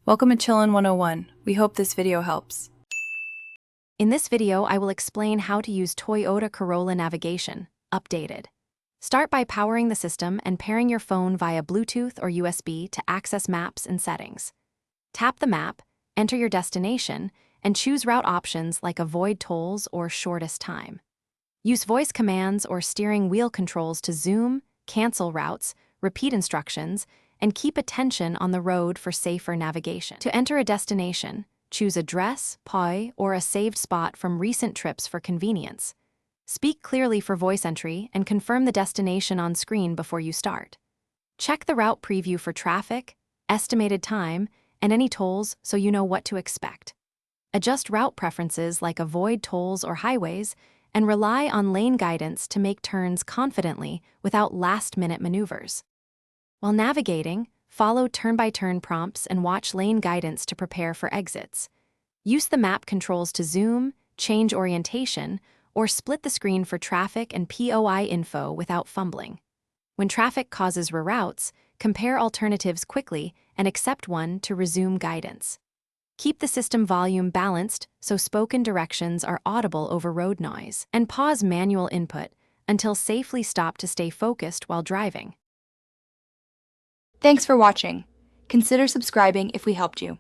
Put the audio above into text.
Welcome to Chillin' 101. We hope this video helps. In this video, I will explain how to use Toyota Corolla Navigation, updated. Start by powering the system and pairing your phone via Bluetooth or USB to access maps and settings. Tap the map, enter your destination, and choose route options like avoid tolls or shortest time. Use voice commands or steering wheel controls to zoom, cancel routes, repeat instructions, and keep attention on the road for safer navigation. To enter a destination, choose address, POI, or a saved spot from recent trips for convenience. Speak clearly for voice entry and confirm the destination on screen before you start. Check the route preview for traffic, estimated time, and any tolls so you know what to expect. Adjust route preferences like avoid tolls or highways, and rely on lane guidance to make turns confidently without last-minute maneuvers. While navigating, follow turn-by-turn prompts and watch lane guidance to prepare for exits. Use the map controls to zoom, change orientation, or split the screen for traffic and POI info without fumbling. When traffic causes reroutes, compare alternatives quickly and accept one to resume guidance. Keep the system volume balanced so spoken directions are audible over road noise, and pause manual input until safely stop to stay focused while driving. Thanks for watching. Consider subscribing if we helped you.